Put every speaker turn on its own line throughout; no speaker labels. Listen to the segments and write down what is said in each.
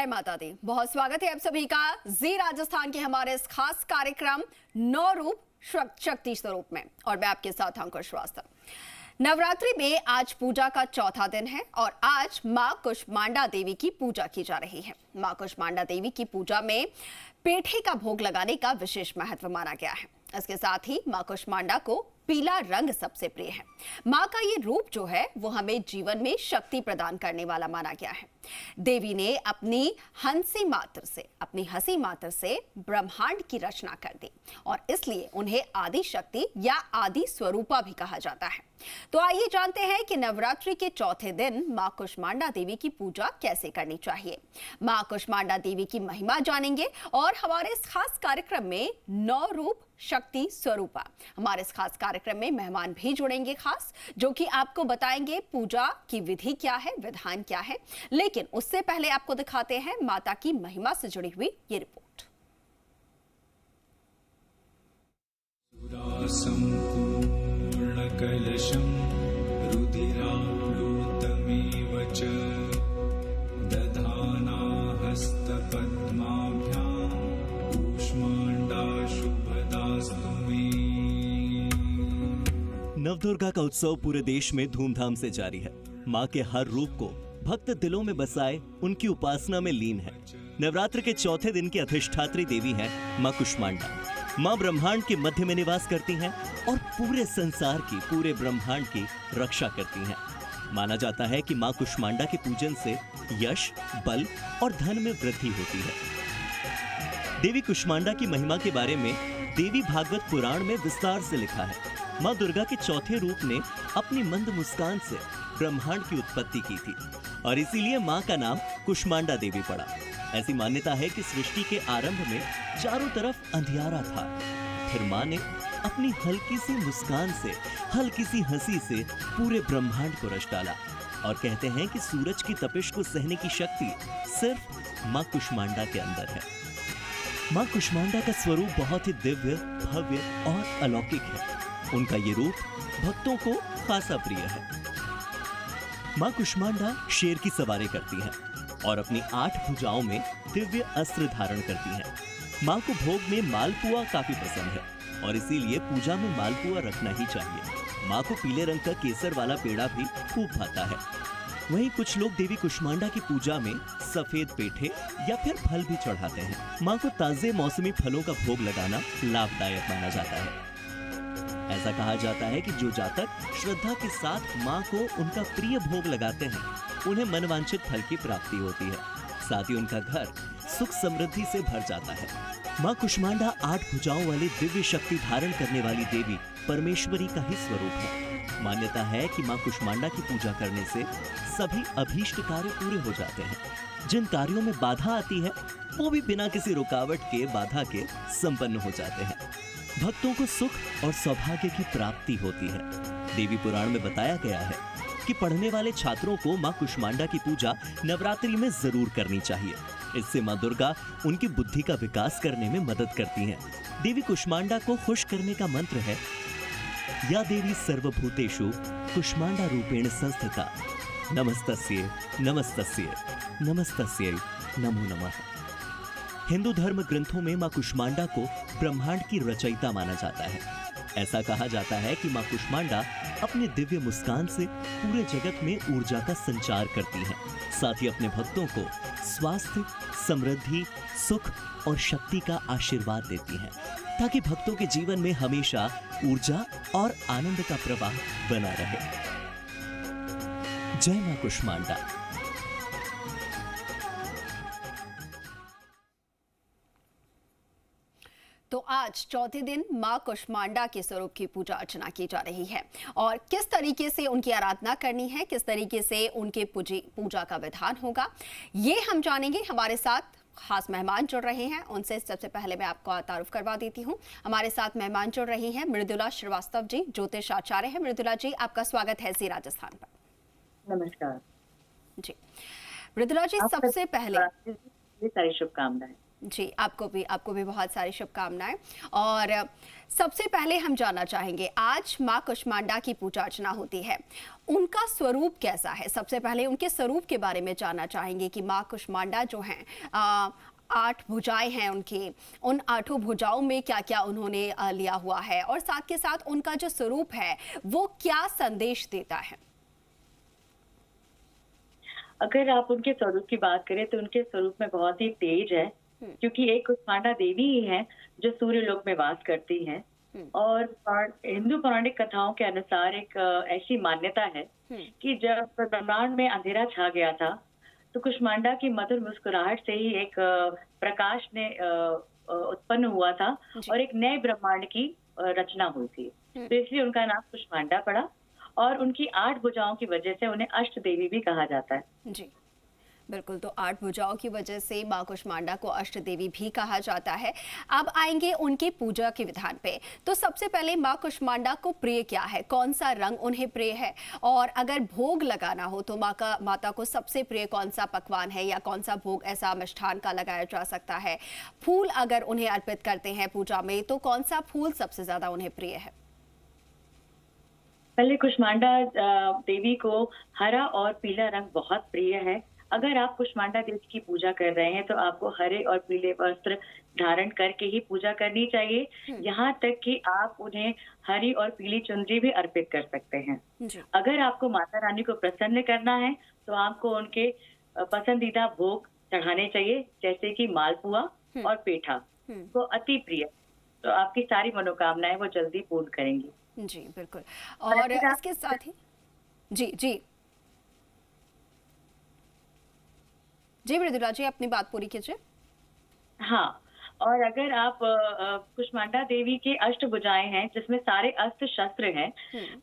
जय माता दी। बहुत स्वागत है आप सभी का जी राजस्थान के हमारे इस खास कार्यक्रम 9 रूप शक्ति स्वरूप में, और मैं आपके साथ अंकुर श्रीवास्तव। नवरात्रि में आज पूजा का चौथा दिन है और आज मां कुष्मांडा देवी की पूजा की जा रही है। मां कुष्मांडा देवी की पूजा में पेठे का भोग लगाने का विशेष महत्व माना गया है। इसके साथ ही मां कुष्मांडा को पीला रंग सबसे प्रिय है। मां का ये रूप जो है वो हमें जीवन में शक्ति प्रदान करने वाला माना गया है। देवी ने अपनी हंसी मात्र से ब्रह्मांड की रचना कर दी और इसलिए उन्हें आदि शक्ति या आदि स्वरूपा भी कहा जाता है। तो आइए जानते हैं कि नवरात्रि के चौथे दिन मां कुष्मांडा देवी की पूजा कैसे करनी चाहिए। मां कुष्मांडा देवी की महिमा जानेंगे और हमारे इस खास कार्यक्रम में 9 रूप शक्ति स्वरूपा, हमारे इस खास कार्यक्रम में मेहमान भी जुड़ेंगे खास, जो कि आपको बताएंगे पूजा की विधि क्या है, विधान क्या है। लेकिन उससे पहले आपको दिखाते हैं माता की महिमा से जुड़ी हुई ये रिपोर्ट।
कलशं रुधिराप्लुतमेव च दधाना हस्तपद्माभ्यां कूष्मांडा शुभदास्तु मे।
नवदुर्गा का उत्सव पूरे देश में धूमधाम से जारी है। मां के हर रूप को भक्त दिलों में बसाए उनकी उपासना में लीन है। नवरात्र के चौथे दिन की अधिष्ठात्री देवी है मां कुष्मांडा। मां ब्रह्मांड के मध्य में निवास करती हैं और पूरे संसार की, पूरे ब्रह्मांड की रक्षा करती हैं। माना जाता है कि मां कुष्मांडा के पूजन से यश, बल और धन में वृद्धि होती है। देवी कुष्मांडा की महिमा के बारे में देवी भागवत पुराण में विस्तार से लिखा है। मां दुर्गा के चौथे रूप ने अपनी मंद मुस्कान से ब्रह्मांड की उत्पत्ति की थी और इसीलिए मां का नाम कुष्मांडा देवी पड़ा। ऐसी मान्यता है कि सृष्टि के आरंभ में चारों तरफ अंधियारा था, फिर मां ने अपनी हल्की सी मुस्कान से, हल्की सी हंसी से पूरे ब्रह्मांड को रच डाला। और कहते हैं कि सूरज की तपिश को सहने की शक्ति सिर्फ मां कुष्मांडा के अंदर है। मां कुष्मांडा का स्वरूप बहुत ही दिव्य, भव्य और अलौकिक है। उनका ये रूप भक्तों को खासा प्रिय है। मां कुष्मांडा शेर की सवारी करती हैं और अपनी 8 भुजाओं में दिव्य अस्त्र धारण करती हैं। मां को भोग में मालपुआ काफी पसंद है और इसीलिए पूजा में मालपुआ रखना ही चाहिए। मां को पीले रंग का केसर वाला पेड़ा भी खूब भाता है। वहीं कुछ लोग देवी कुष्मांडा की पूजा में सफेद पेठे या फिर फल भी चढ़ाते हैं। मां को ताजे मौसमी फलों का भोग लगाना लाभदायक माना जाता है। ऐसा कहा जाता है कि जो जातक श्रद्धा के साथ मां को उनका प्रिय भोग लगाते हैं, उन्हें मनवांछित फल की प्राप्ति होती है। साथ ही उनका घर सुख समृद्धि से भर जाता है। मां कुष्मांडा 8 भुजाओं वाली दिव्य शक्ति धारण करने वाली देवी परमेश्वरी का ही स्वरूप है। मान्यता है कि मां कुष्मांडा की पूजा करने से सभी अभीष्ट कार्य पूरे हो जाते हैं। जिन कार्यों में बाधा आती है वो भी बिना किसी रुकावट के, बाधा के संपन्न हो जाते हैं। भक्तों को सुख और सौभाग्य की प्राप्ति होती है। देवी पुराण में बताया गया है कि पढ़ने वाले छात्रों को मां कुष्मांडा की पूजा नवरात्रि में जरूर करनी चाहिए। इससे मां दुर्गा उनकी बुद्धि का विकास करने में मदद करती हैं। देवी कुष्मांडा को खुश करने का मंत्र है, या देवी सर्वभूतेषु कुष्मांडा रूपेण संस्थिता, नमस्तस्यै नमस्तस्यै नमस्तस्यै नमो नमः। हिंदू धर्म ग्रंथों में मां कुष्मांडा को ब्रह्मांड की रचयिता माना जाता है। ऐसा कहा जाता है कि मां कुष्मांडा अपने दिव्य मुस्कान से पूरे जगत में ऊर्जा का संचार करती हैं। साथ ही अपने भक्तों को स्वास्थ्य, समृद्धि, सुख और शक्ति का आशीर्वाद देती हैं, ताकि भक्तों के जीवन में हमेशा ऊर्जा और आनंद का प्रवाह बना रहे। जय मां कुष्मांडा।
तो आज चौथे दिन मां कुष्मांडा के स्वरूप की पूजा अर्चना की जा रही है और किस तरीके से उनकी आराधना करनी है, किस तरीके से उनके पूजा का विधान होगा, ये हम जानेंगे। हमारे साथ खास मेहमान जुड़ रहे हैं, उनसे सबसे पहले मैं आपको तारुफ करवा देती हूं। हमारे साथ मेहमान जुड़ रही हैं मृदुला श्रीवास्तव जी, ज्योतिष आचार्य है। मृदुला जी, आपका स्वागत है जी राजस्थान पर।
नमस्कार
जी मृदुला जी, सबसे पहले
सारी शुभकामनाएं।
जी, आपको भी बहुत सारी शुभकामनाएं। और सबसे पहले हम जानना चाहेंगे, आज माँ कुष्मांडा की पूजा अर्चना होती है, उनका स्वरूप कैसा है? सबसे पहले उनके स्वरूप के बारे में जानना चाहेंगे कि माँ कुष्मांडा जो हैं, 8 भुजाएं हैं उनकी, उन 8 भुजाओं में क्या क्या उन्होंने लिया हुआ है, और साथ के साथ उनका जो स्वरूप है वो क्या संदेश देता है?
अगर आप उनके स्वरूप की बात करें तो उनके स्वरूप में बहुत ही तेज है, क्योंकि एक कुष्मांडा देवी ही है जो सूर्य लोक में वास करती हैं। और हिंदू पौराणिक कथाओं के अनुसार एक ऐसी मान्यता है कि जब ब्रह्मांड में अंधेरा छा गया था, तो कुष्मांडा की मधुर मुस्कुराहट से ही एक प्रकाश ने उत्पन्न हुआ था और एक नए ब्रह्मांड की रचना हुई थी। तो इसलिए उनका नाम कुष्मांडा पड़ा, और उनकी 8 भुजाओं की वजह से उन्हें अष्ट देवी भी कहा जाता है।
जी, बिल्कुल। तो 8 भुजाओं की वजह से माँ कुष्मांडा को अष्ट देवी भी कहा जाता है। अब आएंगे उनके पूजा के विधान पे। तो सबसे पहले माँ कुष्मांडा को प्रिय क्या है, कौन सा रंग उन्हें प्रिय है, और अगर भोग लगाना हो तो माता को सबसे प्रिय कौन सा पकवान है, या कौन सा भोग ऐसा मिष्ठान का लगाया जा सकता है? फूल अगर उन्हें अर्पित करते हैं पूजा में तो कौन सा फूल सबसे ज्यादा उन्हें प्रिय है?
पहले कुष्मांडा देवी को हरा और पीला रंग बहुत प्रिय है। अगर आप कुष्मांडा देवी की पूजा कर रहे हैं तो आपको हरे और पीले वस्त्र धारण करके ही पूजा करनी चाहिए। यहाँ तक कि आप उन्हें हरी और पीली चुनरी भी अर्पित कर सकते हैं। अगर आपको माता रानी को प्रसन्न करना है तो आपको उनके पसंदीदा भोग चढ़ाने चाहिए, जैसे कि मालपुआ और पेठा, वो अति प्रिय, तो आपकी सारी मनोकामनाएं वो जल्दी पूर्ण करेंगी।
जी, बिल्कुल। और इसके साथ ही जी मृदुला जी, अपनी बात पूरी कीजिए।
हाँ, और अगर आप कुष्मांडा देवी के अष्ट भुजाएं हैं जिसमें सारे अस्त्र शस्त्र हैं,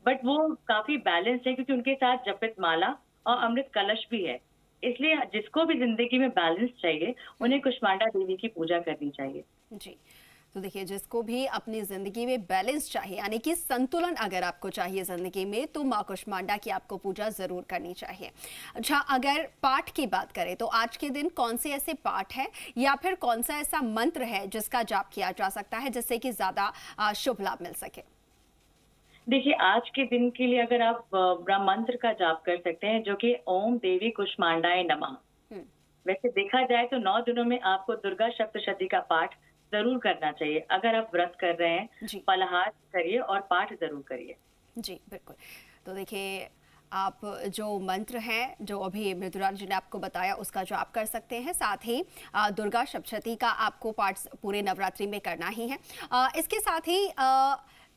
बट वो काफी बैलेंस है क्योंकि उनके साथ जपित माला और अमृत कलश भी है। इसलिए जिसको भी जिंदगी में बैलेंस चाहिए उन्हें कुष्मांडा देवी की पूजा करनी चाहिए।
जी, तो देखिए, जिसको भी अपनी जिंदगी में बैलेंस चाहिए, यानी कि संतुलन अगर आपको चाहिए जिंदगी में, तो माँ कुष्मांडा की आपको पूजा जरूर करनी चाहिए। अच्छा, अगर पाठ की बात करें तो आज के दिन कौन से ऐसे पाठ है या फिर कौन सा ऐसा मंत्र है जिसका जाप किया जा सकता है जिससे कि ज्यादा शुभ लाभ मिल सके?
देखिए, आज के दिन के लिए अगर आप ब्रह्म मंत्र का जाप कर सकते हैं, जो कि ओम देवी कुष्मांडाय नमः। वैसे देखा जाए तो 9 दिनों में आपको दुर्गा सप्तशती का पाठ जरूर करना चाहिए। अगर आप व्रत कर रहे हैं, फलाहार करिए और पाठ जरूर करिए।
जी, बिल्कुल। तो देखिए, आप जो मंत्र हैं जो अभी मृदुला जी ने आपको बताया उसका जाप कर सकते हैं, साथ ही दुर्गा सप्तशती का आपको पाठ पूरे नवरात्रि में करना ही है। इसके साथ ही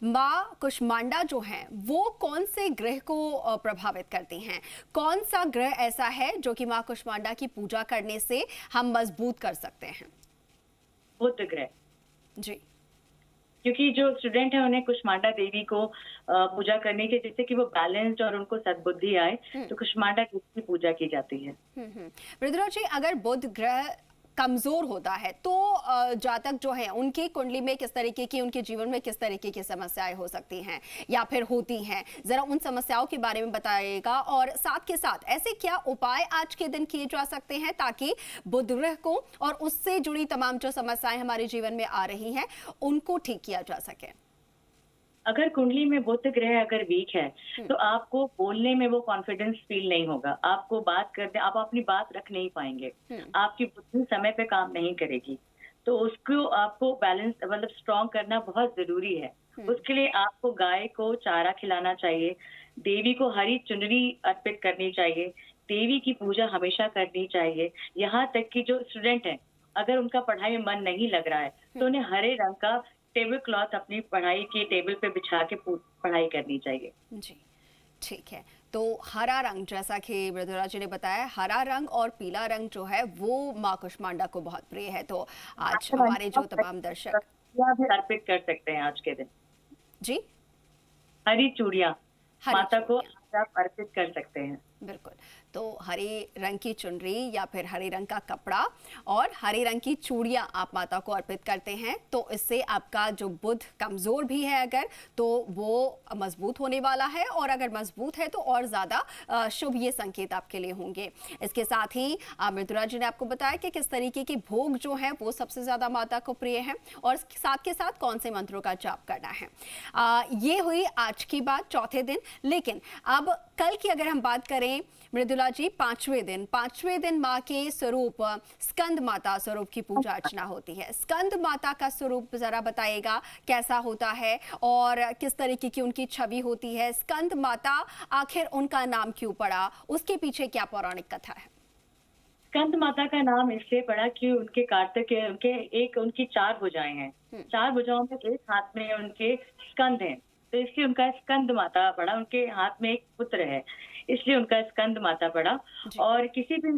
माँ कुष्मांडा जो हैं वो कौन से ग्रह को प्रभावित करती हैं? कौन सा ग्रह ऐसा है जो कि माँ कुष्मांडा की पूजा करने से हम मजबूत कर सकते हैं?
बुध ग्रह।
जी,
क्योंकि जो स्टूडेंट है उन्हें कुष्मांडा देवी को पूजा करने के, जिससे कि वो बैलेंस्ड और उनको सद्बुद्धि आए, तो कुष्मांडा देवी की पूजा की जाती है।
मृदुला जी, अगर बुध ग्रह कमजोर होता है तो जातक जो है उनकी कुंडली में किस तरीके की, उनके जीवन में किस तरीके की समस्याएं हो सकती हैं या फिर होती हैं, जरा उन समस्याओं के बारे में बताइएगा। और साथ के साथ ऐसे क्या उपाय आज के दिन किए जा सकते हैं ताकि बुध ग्रह को और उससे जुड़ी तमाम जो समस्याएं हमारे जीवन में आ रही हैं उनको ठीक किया जा सके?
अगर कुंडली में बुध ग्रह अगर वीक है तो आपको बोलने में वो कॉन्फिडेंस फील नहीं होगा, आपको बात करते आप अपनी बात रख नहीं पाएंगे, आपकी बुद्धि समय पे काम नहीं करेगी। तो उसको आपको बैलेंस मतलब स्ट्रॉन्ग करना बहुत जरूरी है। उसके लिए आपको गाय को चारा खिलाना चाहिए, देवी को हरी चुनरी अर्पित करनी चाहिए, देवी की पूजा हमेशा करनी चाहिए। यहाँ तक कि जो स्टूडेंट है अगर उनका पढ़ाई में मन नहीं लग रहा है तो उन्हें हरे रंग का टेबल क्लॉथ अपनी पढ़ाई के टेबल पे बिछा के पढ़ाई करनी चाहिए।
जी, ठीक है। तो हरा रंग, जैसा कि मृदुला जी ने बताया, हरा रंग और पीला रंग जो है वो माँ कुष्मांडा को बहुत प्रिय है। तो आज हमारे जो तमाम दर्शक
भी अर्पित कर सकते हैं आज के दिन।
जी,
हरी चूड़ियाँ माता को आप अर्पित कर सकते हैं।
बिल्कुल। तो हरे रंग की चुनरी या फिर हरे रंग का कपड़ा और हरे रंग की चूड़ियां आप माता को अर्पित करते हैं, तो इससे आपका जो बुध कमजोर भी है अगर, तो वो मजबूत होने वाला है, और अगर मजबूत है तो और ज्यादा शुभ ये संकेत आपके लिए होंगे। इसके साथ ही मृदुला जी ने आपको बताया कि किस तरीके के भोग जो है वो सबसे ज्यादा माता को प्रिय है, और साथ के साथ कौन से मंत्रों का जाप करना है। ये हुई आज की बात चौथे दिन। लेकिन अब कल की अगर हम बात करें मृदुला जी, पांचवें दिन माँ के स्वरूप स्कंद माता स्वरूप की पूजा अर्चना होती है। स्कंद माता का स्वरूप जरा बताइएगा कैसा होता है और किस तरीके की उनकी छवि होती है। स्कंद माता आखिर उनका नाम क्यों पड़ा, उसके पीछे क्या पौराणिक कथा है?
स्कंद माता का नाम इसलिए पड़ा कि उनके कार्तिक उनकी 4 भुजाएं हैं। 4 भुजाओं में एक हाथ में उनके स्कंद हैं, तो इसलिए उनका स्कंद माता पड़ा। उनके हाथ में एक पुत्र है, इसलिए उनका स्कंद माता पड़ा। और किसी भी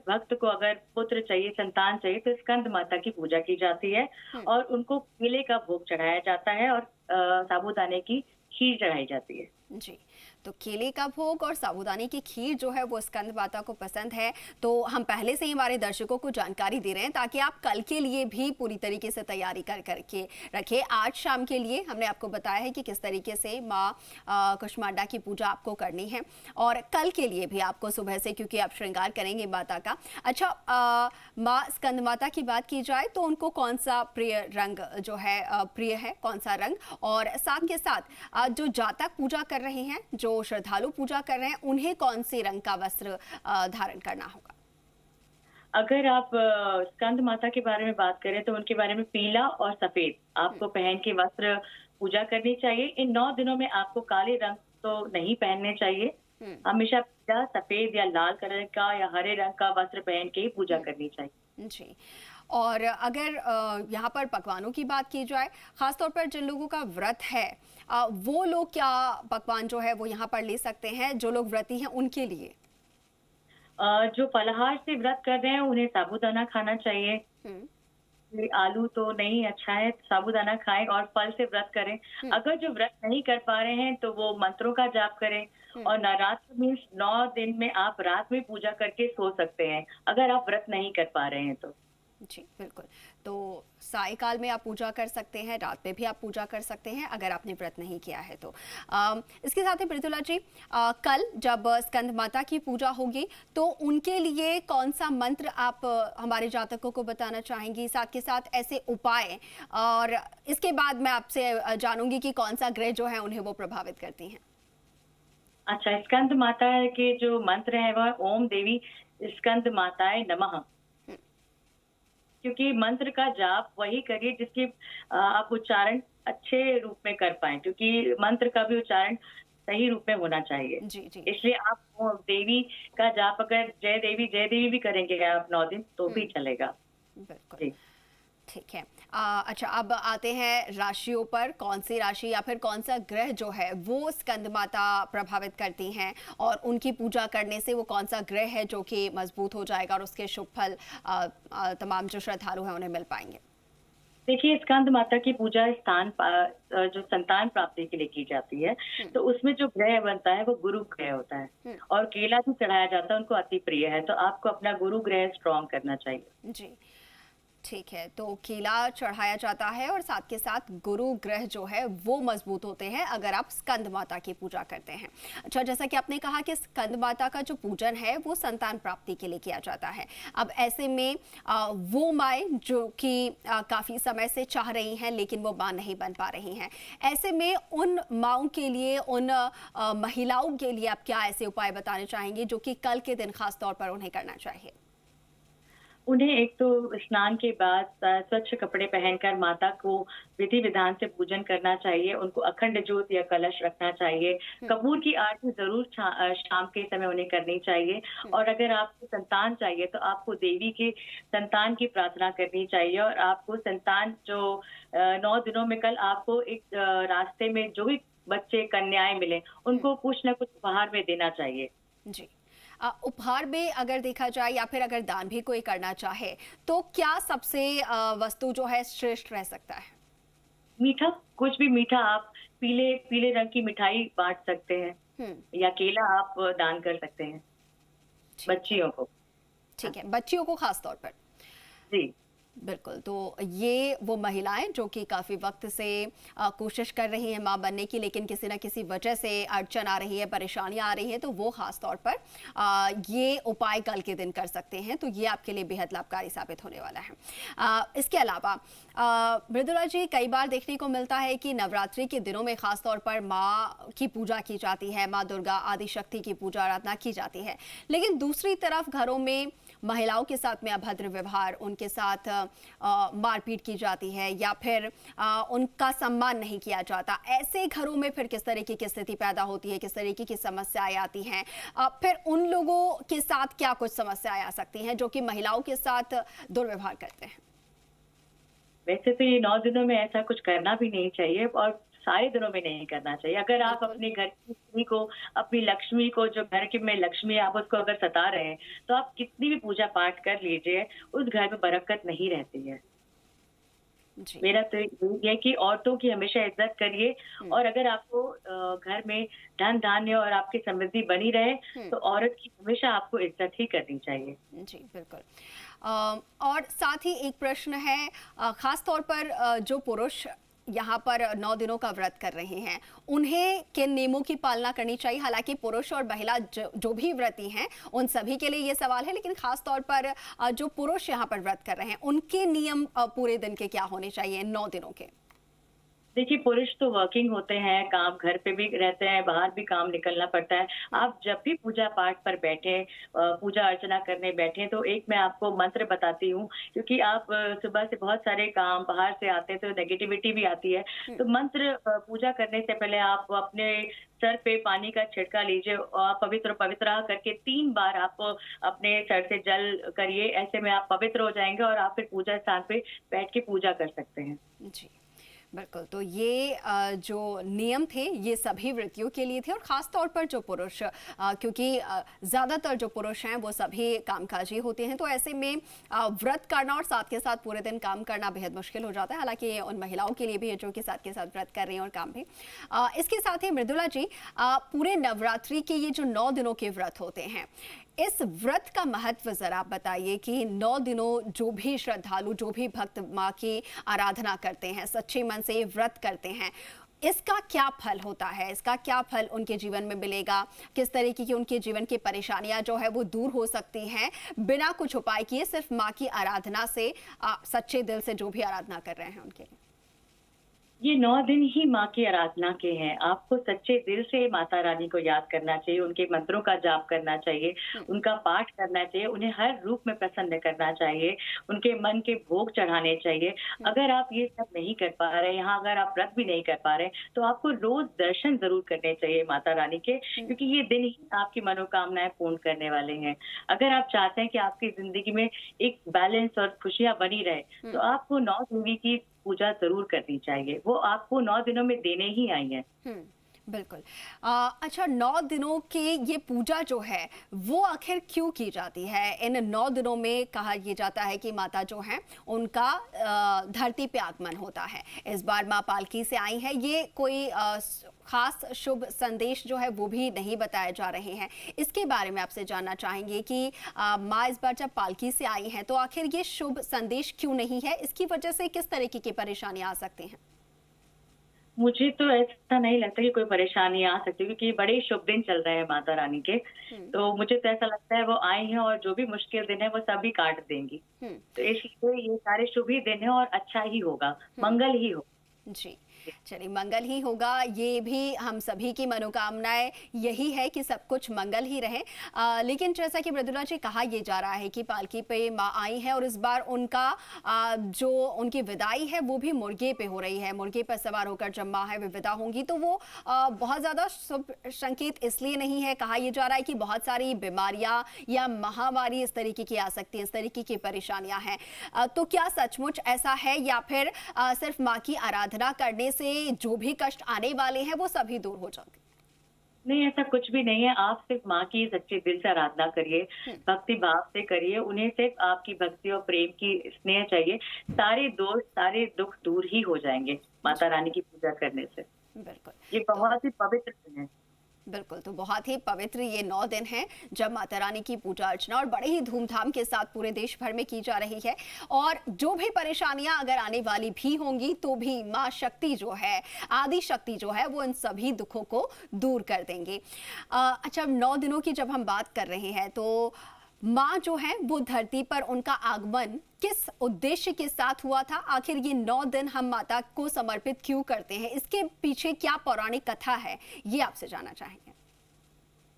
भक्त को अगर पुत्र चाहिए, संतान चाहिए, तो स्कंद माता की पूजा की जाती है और उनको केले का भोग चढ़ाया जाता है और साबूदाने की खीर चढ़ाई जाती है।
जी, तो केले का भोग और साबूदाने की खीर जो है वो स्कंद माता को पसंद है। तो हम पहले से ही हमारे दर्शकों को जानकारी दे रहे हैं ताकि आप कल के लिए भी पूरी तरीके से तैयारी करके रखें। आज शाम के लिए हमने आपको बताया है कि किस तरीके से माँ कुष्मांडा की पूजा आपको करनी है, और कल के लिए भी आपको सुबह से, क्योंकि आप श्रृंगार करेंगे माता का। अच्छा, माँ स्कंद माता की बात की जाए तो उनको कौन सा प्रिय रंग जो है प्रिय है, कौन सा रंग, और साथ के साथ जो जातक पूजा कर रहे हैं, जो श्रद्धालु पूजा कर रहे हैं, उन्हें कौन से रंग का वस्त्र धारण करना होगा?
अगर आप स्कंद माता के बारे में बात करें तो उनके बारे में पीला और सफेद आपको पहन के वस्त्र पूजा करनी चाहिए। इन 9 दिनों में आपको काले रंग तो नहीं पहनने चाहिए। हमेशा पीला, सफेद या लाल कलर का या हरे रंग का वस्त्र पहन के ही पूजा करनी चाहिए।
जी, और अगर यहाँ पर पकवानों की बात की जाए, खासतौर पर जिन लोगों का व्रत है, वो लोग क्या पकवान जो है वो यहाँ पर ले सकते हैं, जो लोग व्रती हैं उनके लिए?
जो फलाहार से व्रत कर रहे हैं उन्हें साबूदाना खाना चाहिए। आलू तो नहीं अच्छा है, साबूदाना खाएं और फल से व्रत करें। अगर जो व्रत नहीं कर पा रहे हैं तो वो मंत्रों का जाप करें। और नवरात्र में 9 दिन में आप रात में पूजा करके सो सकते हैं अगर आप व्रत नहीं कर पा रहे हैं तो।
जी बिल्कुल, तो सायकाल में आप पूजा कर सकते हैं, रात में भी आप पूजा कर सकते हैं अगर आपने व्रत नहीं किया है तो। इसके साथ ही मृदुला जी, कल जब स्कंद माता की पूजा होगी तो उनके लिए कौन सा मंत्र आप हमारे जातकों को बताना चाहेंगी, साथ के साथ ऐसे उपाय, और इसके बाद मैं आपसे जानूंगी कि कौन सा ग्रह जो है उन्हें वो प्रभावित करती हैं।
अच्छा, स्कंद माता के जो मंत्र है वह ओम देवी स्कंद माताए नमः, क्योंकि मंत्र का जाप वही करिए जिसकी आप उच्चारण अच्छे रूप में कर पाए, क्योंकि मंत्र का भी उच्चारण सही रूप में होना चाहिए।
जी जी,
इसलिए आप देवी का जाप अगर जय देवी भी करेंगे आप 9 दिन तो भी चलेगा।
बिल्कुल, ठीक है। अच्छा, अब आते हैं राशियों पर। कौन सी राशि या फिर कौन सा ग्रह जो है वो स्कंद माता प्रभावित करती हैं, और उनकी पूजा करने से वो कौन सा ग्रह है जो कि मजबूत हो जाएगा और उसके शुभ फल तमाम जो श्रद्धालु हैं उन्हें मिल पाएंगे?
देखिए, स्कंद माता की पूजा जो संतान प्राप्ति के लिए की जाती है, तो उसमें जो ग्रह बनता है वो गुरु ग्रह होता है, और केला भी चढ़ाया जाता है, उनको अति प्रिय है। तो आपको अपना गुरु ग्रह स्ट्रॉन्ग करना चाहिए।
जी ठीक है, तो केला चढ़ाया जाता है और साथ के साथ गुरु ग्रह जो है वो मजबूत होते हैं अगर आप स्कंद माता की पूजा करते हैं। अच्छा, जैसा कि आपने कहा कि स्कंद माता का जो पूजन है वो संतान प्राप्ति के लिए किया जाता है। अब ऐसे में वो माएँ जो कि काफ़ी समय से चाह रही हैं लेकिन वो माँ नहीं बन पा रही हैं, ऐसे में उन माँओं के लिए, उन महिलाओं के लिए आप क्या ऐसे उपाय बताने चाहेंगे जो कि कल के दिन खास तौर पर उन्हें करना चाहिए?
उन्हें एक तो स्नान के बाद स्वच्छ कपड़े पहनकर माता को विधि विधान से पूजन करना चाहिए। उनको अखंड ज्योत या कलश रखना चाहिए। कपूर की आरती जरूर शाम के समय उन्हें करनी चाहिए। और अगर आपको संतान चाहिए तो आपको देवी के संतान की प्रार्थना करनी चाहिए। और आपको संतान जो 9 दिनों में कल आपको एक रास्ते में जो भी बच्चे कन्याएं मिले उनको कुछ न कुछ उपहार में देना चाहिए।
जी, उपहार में अगर देखा जाए या फिर अगर दान भी कोई करना चाहे तो क्या सबसे वस्तु जो है श्रेष्ठ रह सकता है?
मीठा, कुछ भी मीठा आप पीले रंग की मिठाई बांट सकते हैं या केला आप दान कर सकते हैं। बच्चियों को।
ठीक है, बच्चियों को खास तौर पर।
जी
बिल्कुल, तो ये वो महिलाएं जो कि काफ़ी वक्त से कोशिश कर रही हैं माँ बनने की, लेकिन किसी न किसी वजह से अड़चन आ रही है, परेशानियां आ रही हैं, तो वो ख़ास तौर पर ये उपाय कल के दिन कर सकते हैं, तो ये आपके लिए बेहद लाभकारी साबित होने वाला है। इसके अलावा मृदुला जी, कई बार देखने को मिलता है कि नवरात्रि के दिनों में ख़ास तौर पर माँ की पूजा की जाती है, माँ दुर्गा आदि शक्ति की पूजा आराधना की जाती है, लेकिन दूसरी तरफ घरों में महिलाओं के साथ में अभद्र व्यवहार, उनके साथ मारपीट की जाती है या फिर उनका सम्मान नहीं किया जाता। ऐसे घरों में फिर किस तरीके की स्थिति पैदा होती है, किस तरीके की समस्याएं आती हैं, फिर उन लोगों के साथ क्या कुछ समस्याएं आ सकती हैं जो कि महिलाओं के साथ दुर्व्यवहार करते हैं?
वैसे तो ये 9 दिनों में ऐसा कुछ करना भी नहीं चाहिए और सारे दिनों में नहीं करना चाहिए। अगर आप अपने घर की स्त्री को, अपनी लक्ष्मी को, जो घर की में लक्ष्मी है, आप उसको अगर सता रहे हैं, तो आप कितनी भी पूजा पाठ कर लीजिए, उस घर में बरकत नहीं रहती है।
जी।
मेरा तो यही है कि औरतों की हमेशा इज्जत करिए, और अगर आपको घर में धन धान्य और आपकी समृद्धि बनी रहे, तो औरत की हमेशा आपको इज्जत ही करनी चाहिए।
जी बिल्कुल। और साथ ही एक प्रश्न है, खास तौर पर जो पुरुष यहाँ पर 9 दिनों का व्रत कर रहे हैं, उन्हें किन नियमों की पालना करनी चाहिए? हालांकि पुरुष और महिला जो भी व्रती हैं उन सभी के लिए ये सवाल है, लेकिन खास तौर पर जो पुरुष यहाँ पर व्रत कर रहे हैं, उनके नियम पूरे दिन के क्या होने चाहिए 9 दिनों के?
देखिए, पुरुष तो वर्किंग होते हैं, काम घर पे भी रहते हैं, बाहर भी काम निकलना पड़ता है। आप जब भी पूजा पाठ पर बैठे, पूजा अर्चना करने बैठे, तो एक मैं आपको मंत्र बताती हूँ, क्योंकि आप सुबह से बहुत सारे काम बाहर से आते हैं तो नेगेटिविटी भी आती है। तो मंत्र पूजा करने से पहले आप अपने सर पे पानी का छिड़का लीजिए और पवित्र पवित्र करके 3 बार आप अपने सर से जल करिए। ऐसे में आप पवित्र हो जाएंगे और आप फिर पूजा स्थान पे बैठ के पूजा कर सकते हैं।
जी बिल्कुल, तो ये जो नियम थे ये सभी व्रतियों के लिए थे, और ख़ास तौर पर जो पुरुष, क्योंकि ज़्यादातर जो पुरुष हैं वो सभी कामकाजी होते हैं, तो ऐसे में व्रत करना और साथ के साथ पूरे दिन काम करना बेहद मुश्किल हो जाता है। हालांकि ये उन महिलाओं के लिए भी है जो कि साथ के साथ व्रत कर रही हैं और काम भी। इसके साथ ही मृदुला जी, पूरे नवरात्रि के ये जो 9 दिनों के व्रत होते हैं, इस व्रत का महत्व जरा आप बताइए कि 9 दिनों जो भी श्रद्धालु, जो भी भक्त माँ की आराधना करते हैं, सच्चे मन से ये व्रत करते हैं, इसका क्या फल होता है? इसका क्या फल उनके जीवन में मिलेगा? किस तरीके की उनके जीवन की परेशानियां जो है वो दूर हो सकती हैं बिना कुछ उपाय किए, सिर्फ माँ की आराधना से, सच्चे दिल से जो भी आराधना कर रहे हैं उनके लिए?
ये 9 दिन ही माँ की आराधना के हैं। आपको सच्चे दिल से माता रानी को याद करना चाहिए, उनके मंत्रों का जाप करना चाहिए, उनका पाठ करना चाहिए, उन्हें हर रूप में प्रसन्न करना चाहिए, उनके मन के भोग चढ़ाने चाहिए। अगर आप ये सब नहीं कर पा रहे, यहाँ अगर आप व्रत भी नहीं कर पा रहे, तो आपको रोज दर्शन जरूर करने चाहिए माता रानी के, क्योंकि ये दिन ही आपकी मनोकामनाएं पूर्ण करने वाले हैं। अगर आप चाहते हैं कि आपकी जिंदगी में एक बैलेंस और खुशियां बनी रहे, तो आपको 9 देवी की पूजा जरूर करनी चाहिए। वो आपको 9 दिनों में देने ही आई है।
बिल्कुल। अच्छा, 9 दिनों की ये पूजा जो है वो आखिर क्यों की जाती है? इन 9 दिनों में कहा यह जाता है कि माता जो है उनका धरती पे आगमन होता है। इस बार माँ पालकी से आई है, ये कोई खास शुभ संदेश जो है वो भी नहीं बताए जा रहे हैं। इसके बारे में आपसे जानना चाहेंगे कि माँ इस बार जब पालकी से आई हैं तो आखिर ये शुभ संदेश क्यों नहीं है? इसकी वजह से किस तरीके की परेशानियां आ सकती हैं?
मुझे तो ऐसा नहीं लगता कि कोई परेशानी आ सकती, क्योंकि बड़े शुभ दिन चल रहे हैं माता रानी के। तो मुझे तो ऐसा लगता है वो आई हैं और जो भी मुश्किल दिन है वो सभी काट देंगी। तो इसलिए ये सारे शुभ ही दिन है और अच्छा ही होगा, मंगल ही होगा।
जी चलिए, मंगल ही होगा, ये भी हम सभी की मनोकामनाएं यही है कि सब कुछ मंगल ही रहे। लेकिन जैसा कि मृदुला जी कहा यह जा रहा है कि पालकी पे माँ आई हैं और इस बार उनका जो उनकी विदाई है वो भी मुर्गे पे हो रही है। मुर्गे पर सवार होकर जब माँ है वे विदा होंगी, तो वो बहुत ज़्यादा शुभ संकेत इसलिए नहीं है। कहा यह जा रहा है कि बहुत सारी बीमारियाँ या महामारी इस तरीके की आ सकती हैं, इस तरीके की परेशानियाँ हैं। तो क्या सचमुच ऐसा है या फिर सिर्फ माँ की आराधना करने से जो भी कष्ट आने वाले हैं वो सभी दूर हो जाएंगे?
नहीं, ऐसा कुछ भी नहीं है। आप सिर्फ माँ की सच्चे दिल से आराधना करिए, भक्ति भाव से करिए, उन्हें सिर्फ आपकी भक्ति और प्रेम की स्नेह चाहिए। सारे दोष, सारे दुख दूर ही हो जाएंगे माता रानी की पूजा करने से।
बिल्कुल,
ये बहुत ही पवित्र दिन है।
बिल्कुल, तो बहुत ही पवित्र ये 9 दिन हैं जब माता रानी की पूजा अर्चना और बड़े ही धूमधाम के साथ पूरे देश भर में की जा रही है। और जो भी परेशानियां अगर आने वाली भी होंगी तो भी माँ शक्ति जो है, आदि शक्ति जो है, वो इन सभी दुखों को दूर कर देंगी। अच्छा, 9 दिनों की जब हम बात कर रहे हैं तो माँ जो है वो धरती पर उनका आगमन किस उद्देश्य के साथ हुआ था? आखिर ये 9 दिन हम माता को समर्पित क्यों करते हैं? इसके पीछे क्या पौराणिक कथा है, ये आपसे जानना चाहेंगे।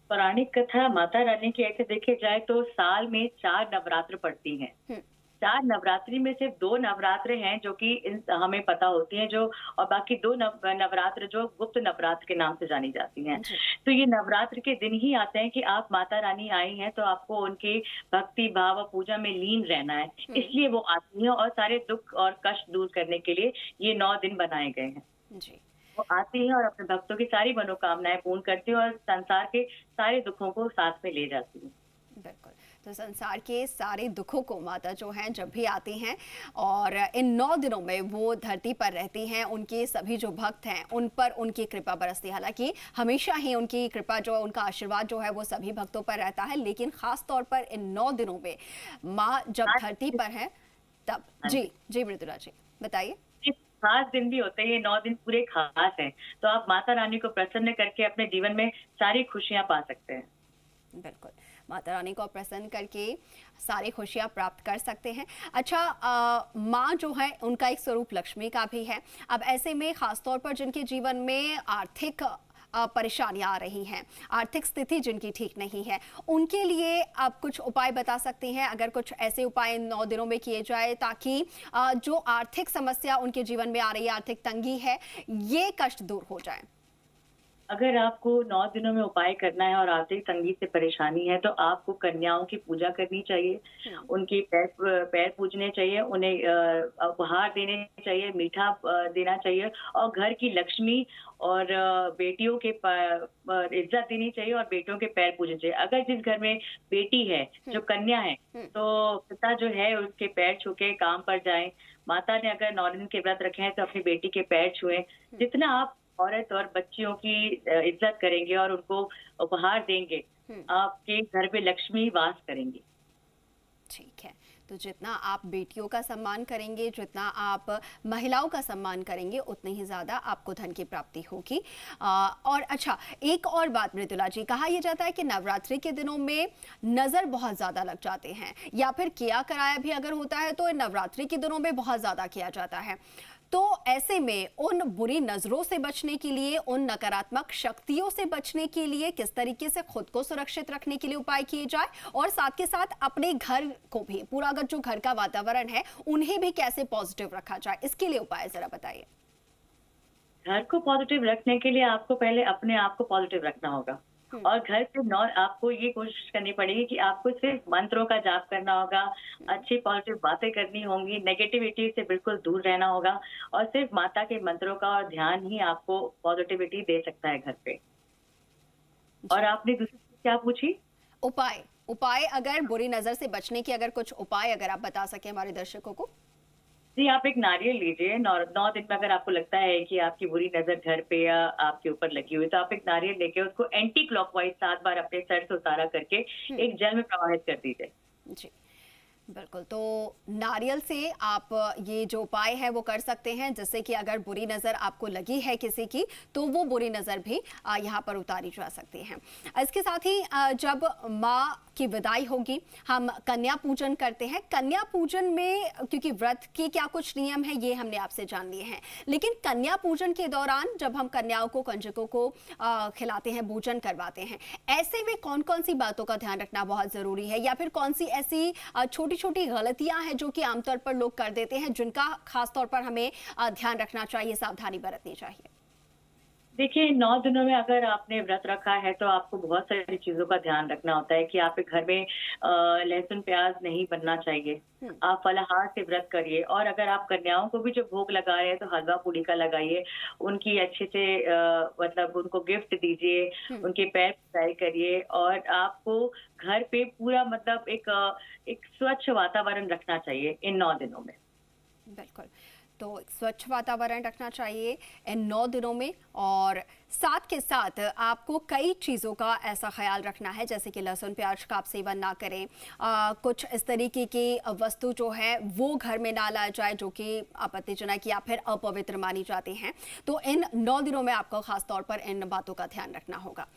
पौराणिक कथा माता रानी की ऐसे देखे जाए तो साल में 4 नवरात्र पड़ती हैं। 4 नवरात्रि में सिर्फ 2 नवरात्र हैं जो कि हमें पता होती हैं, जो और बाकी 2 नवरात्र जो गुप्त नवरात्र के नाम से जानी जाती हैं। तो ये नवरात्र के दिन ही आते हैं कि आप माता रानी आई हैं तो आपको उनके भक्ति भाव और पूजा में लीन रहना है, इसलिए वो आती हैं और सारे दुख और कष्ट दूर करने के लिए ये 9 दिन बनाए गए हैं।
जी,
वो आती हैं और अपने भक्तों की सारी मनोकामनाएं पूर्ण करती हैं और संसार के सारे दुखों को साथ में ले जाती हैं।
बिल्कुल, तो संसार के सारे दुखों को माता जो हैं जब भी आती हैं और इन 9 दिनों में वो धरती पर रहती हैं, उनके सभी जो भक्त हैं उन पर उनकी कृपा बरसती है। हालांकि हमेशा ही उनकी कृपा जो, उनका आशीर्वाद जो है वो सभी भक्तों पर रहता है, लेकिन खास तौर पर इन 9 दिनों में माँ जब धरती पर है तब। जी मृदुला जी बताइए।
खास दिन भी होते हैं, ये 9 दिन पूरे खास हैं, तो आप माता रानी को प्रसन्न करके अपने जीवन में सारी खुशियां पा सकते हैं।
बिल्कुल, माता रानी को प्रसन्न करके सारी खुशियां प्राप्त कर सकते हैं। अच्छा, माँ जो है उनका एक स्वरूप लक्ष्मी का भी है। अब ऐसे में खासतौर पर जिनके जीवन में आर्थिक परेशानियां आ रही हैं, आर्थिक स्थिति जिनकी ठीक नहीं है, उनके लिए आप कुछ उपाय बता सकते हैं? अगर कुछ ऐसे उपाय 9 दिनों में किए जाए ताकि जो आर्थिक समस्या उनके जीवन में आ रही है, आर्थिक तंगी है, ये कष्ट दूर हो जाए।
अगर आपको 9 दिनों में उपाय करना है और आर्थिक तंगी से परेशानी है तो आपको कन्याओं की पूजा करनी चाहिए, उनके पैर पूजने चाहिए, उन्हें उपहार देने चाहिए, मीठा देना चाहिए और घर की लक्ष्मी और बेटियों के इज्जत देनी चाहिए और बेटियों के पैर पूजने चाहिए। अगर जिस घर में बेटी है, जो कन्या है, तो पिता जो है उसके पैर छू के काम पर जाएं। माता ने अगर 9 दिन के व्रत रखे हैं तो अपनी बेटी के पैर छुएं। जितना आप औरत और बच्चियों की इज्जत करेंगे और उनको उपहार देंगे, आपके घर पे लक्ष्मी वास करेंगी।
ठीक है, तो जितना आप बेटियों का सम्मान करेंगे, जितना आप महिलाओं का सम्मान करेंगे, उतनी ही ज्यादा आपको धन की प्राप्ति होगी। और अच्छा, एक और बात मृदुला जी, कहा यह जाता है कि नवरात्रि के दिनों में नजर बहुत ज्यादा लग जाते हैं, या फिर किया कराया भी अगर होता है तो नवरात्रि के दिनों में बहुत ज्यादा किया जाता है। तो ऐसे में उन बुरी नजरों से बचने के लिए, उन नकारात्मक शक्तियों से बचने के लिए किस तरीके से खुद को सुरक्षित रखने के लिए उपाय किए जाए, और साथ के साथ अपने घर को भी, पूरा अगर जो घर का वातावरण है उन्हें भी कैसे पॉजिटिव रखा जाए, इसके लिए उपाय जरा बताइए।
घर को पॉजिटिव रखने के लिए आपको पहले अपने आप को पॉजिटिव रखना होगा और घर पे आपको ये कोशिश करनी पड़ेगी कि आपको सिर्फ मंत्रों का जाप करना होगा, अच्छी पॉजिटिव बातें करनी होंगी, नेगेटिविटी से बिल्कुल दूर रहना होगा और सिर्फ माता के मंत्रों का और ध्यान ही आपको पॉजिटिविटी दे सकता है घर पे। और आपने दूसरी चीज क्या पूछी?
उपाय अगर बुरी नजर से बचने के अगर कुछ उपाय अगर आप बता सके हमारे दर्शकों को।
जी, आप एक नारियल लीजिए। 9 दिन में अगर आपको लगता है कि आपकी बुरी नजर घर पे या आपके ऊपर लगी हुई, तो आप एक नारियल लेके उसको एंटी क्लॉकवाइज 7 बार अपने सर से उतारा करके एक जल में प्रवाहित कर दीजिए।
जी बिल्कुल, तो नारियल से आप ये जो उपाय है वो कर सकते हैं, जिससे कि अगर बुरी नज़र आपको लगी है किसी की तो वो बुरी नज़र भी यहाँ पर उतारी जा सकती है। इसके साथ ही जब माँ की विदाई होगी, हम कन्या पूजन करते हैं। कन्या पूजन में क्योंकि व्रत के क्या कुछ नियम है ये हमने आपसे जान लिए हैं, लेकिन कन्या पूजन के दौरान जब हम कन्याओं को, कंजकों को खिलाते हैं, पूजन करवाते हैं, ऐसे में कौन कौन सी बातों का ध्यान रखना बहुत ज़रूरी है, या फिर कौन सी ऐसी छोटी छोटी गलतियां हैं जो कि आमतौर पर लोग कर देते हैं, जिनका खास तौर पर हमें ध्यान रखना चाहिए, सावधानी बरतनी चाहिए?
देखिए, 9 दिनों में अगर आपने व्रत रखा है तो आपको बहुत सारी चीजों का ध्यान रखना होता है कि आपके घर में लहसुन प्याज नहीं बनना चाहिए। आप फलाहार से व्रत करिए और अगर आप कन्याओं को भी जो भोग लगा रहे हैं तो हलवा पूड़ी का लगाइए, उनकी अच्छे से मतलब उनको गिफ्ट दीजिए, उनके पैर पुजाई करिए और आपको घर पे पूरा मतलब एक स्वच्छ वातावरण रखना चाहिए इन 9 दिनों में।
बिल्कुल, तो स्वच्छ वातावरण रखना चाहिए इन 9 दिनों में, और साथ के साथ आपको कई चीज़ों का ऐसा ख्याल रखना है, जैसे कि लहसुन प्याज का आप सेवन ना करें, कुछ इस तरीके की वस्तु जो है वो घर में ना लाया जाए जो कि आपत्तिजनक या फिर अपवित्र मानी जाती हैं। तो इन 9 दिनों में आपको खास तौर पर इन बातों का ध्यान रखना होगा।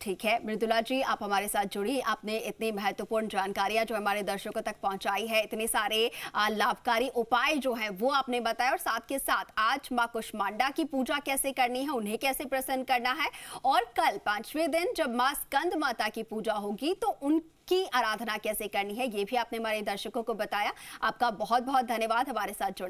ठीक है मृदुला जी, आप हमारे साथ जुड़ी, आपने इतनी महत्वपूर्ण जानकारियां जो हमारे दर्शकों तक पहुंचाई है, इतने सारे लाभकारी उपाय जो हैं वो आपने बताया, और साथ के साथ आज मां कुष्मांडा की पूजा कैसे करनी है, उन्हें कैसे प्रसन्न करना है, और कल 5वें दिन जब मां स्कंद माता की पूजा होगी तो उनकी आराधना कैसे करनी है, ये भी आपने हमारे दर्शकों को बताया। आपका बहुत बहुत धन्यवाद हमारे साथ जुड़ने।